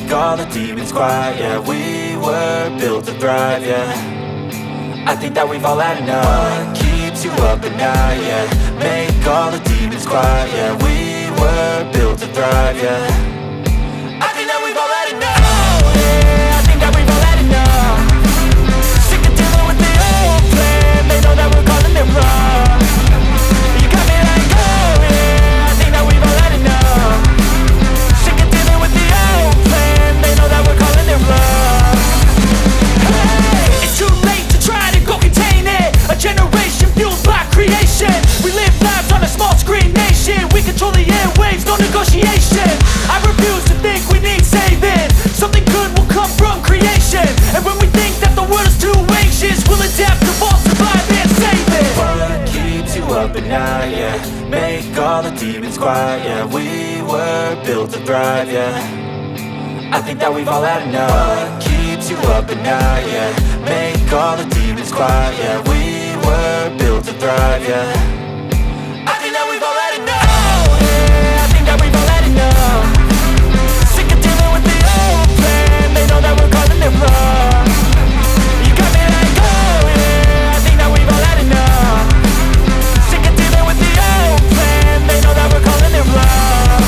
make all the demons quiet. Yeah, we were built to thrive, yeah. I think that we've all had enough. What keeps you up at night, yeah. Make all the demons quiet. Yeah, we were built to thrive, yeah. I think that we've all had enough. Oh yeah, I think that we've all had enough. Sick of dealing with the old plan. They know that we're calling it wrong. You got me like, oh yeah, I think that we've all had enough. Sick of dealing with the old plan. They know that we're calling it wrong. Hey, it's too late to try to go contain it. A generation fueled by creation. We live lives on a small screen nation. We control the airwaves, no negotiation. I refuse to think we need saving. Something good will come from creation. And when we think that the world is too anxious, we'll adapt, evolve, survive and save it. What keeps you up at night, yeah. Make all the demons quiet, yeah. We were built to thrive, yeah. I think that we've all had enough. What keeps you up at night, yeah. Make all the demons quiet, yeah. We were built to thrive, yeah. I think that we've all had enough. Oh yeah, I think that we've all had enough. Sick of dealing with the old plan. They know that we're calling it wrong. You got me like, oh yeah, I think that we've all had enough. Sick of dealing with the old plan. They know that we're calling it wrong.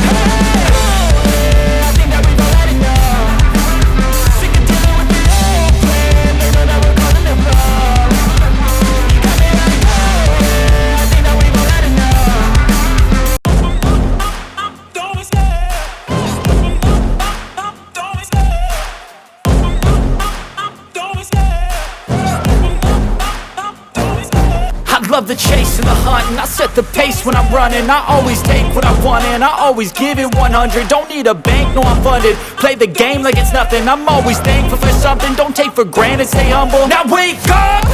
Hey, oh yeah, I think that we've all had enough. Sick of dealing with the old plan. They know that we're calling it wrong. You got me like, oh yeah, I think that we've all had enough. Don't be scared. Don't be scared. Don't be scared. Don't be scared. I love the chase and the hunt, and I set the pace when I'm running. I always take what I want and I always give it 100. Don't need a bank, no I'm funded. Play the game like it's nothing. I'm always thankful for something. Don't take for granted, stay humble. Now wake up!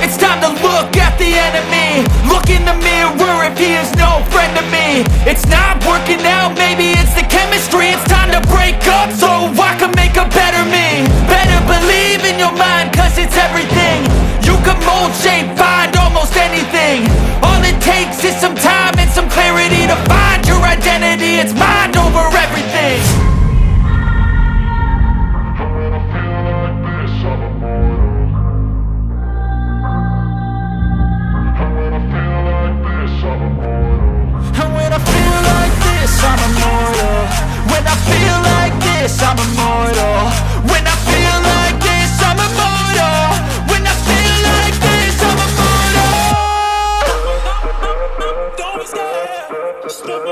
It's time to look at the enemy. Look in the mirror if he is no friend to me. It's not working out, maybe it's the chemistry. It's time to break up so I can make a better me. Better believe in your mind, cause it's everything. You can mold, shape, find almost anything. All it takes is some time and some clarity to find your identity. It's mind over everything. And when I feel like this, I'm immortal. When I feel like this, I'm immortal. When I feel like this, I'm immortal. When I feel like this, I'm immortal. Don't be scared. Just don't be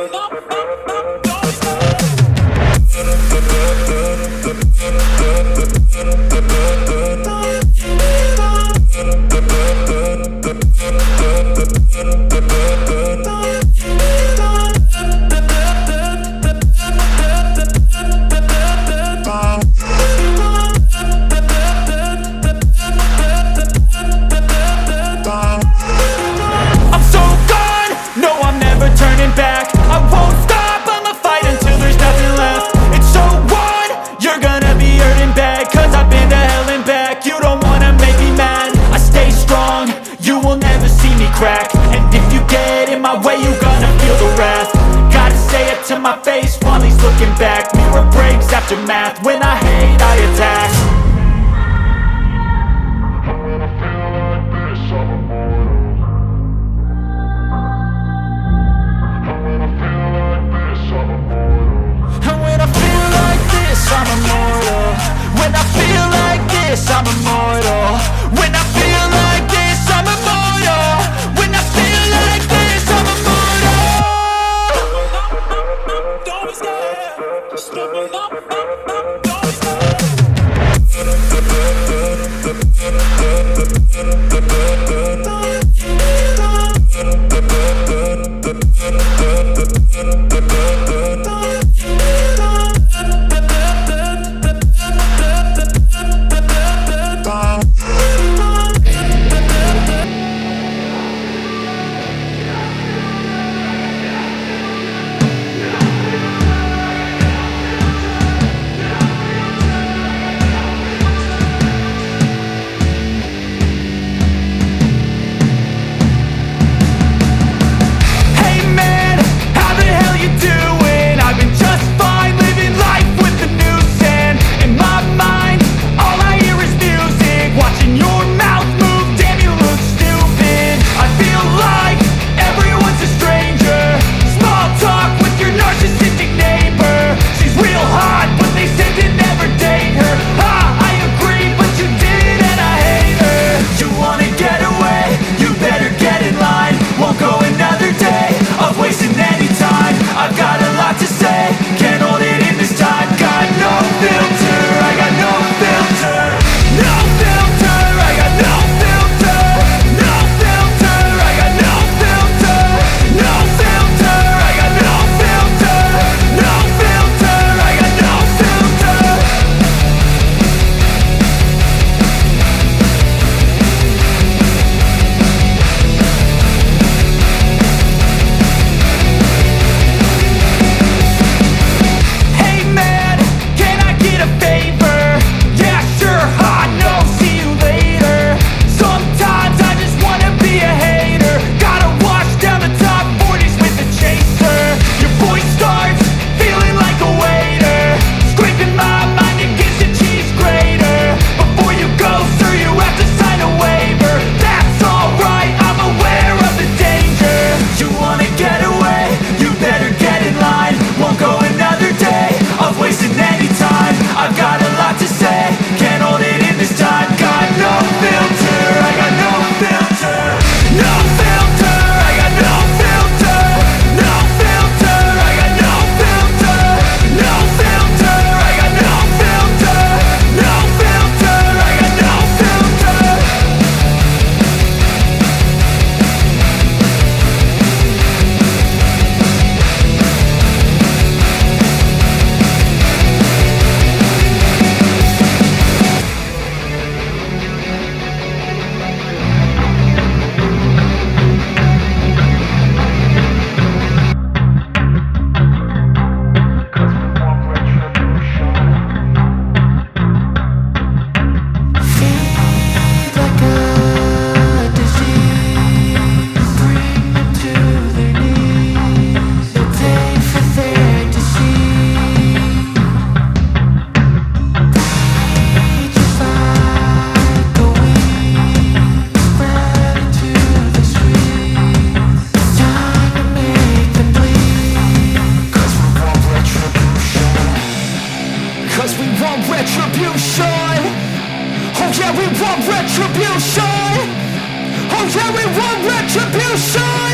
I'm so gone, no I'm never turning back. I won't stop, I'ma fight until there's nothing left. It's so on, you're gonna be hurting bad. Cause I've been to hell and back. You don't wanna make me mad. I stay strong, you will never see me crack. And if you get in my way, you're gonna feel the wrath. Gotta say it to my face while he's looking back. Mirror breaks after math. When I hate, I attack. And when I feel like this, I'm immortal. When I feel like this, I'm immortal. When I feel like this, I'm immortal. When I feel like this, I'm immortal. Don't be scared. Just don't be retribution. Oh yeah, we want retribution.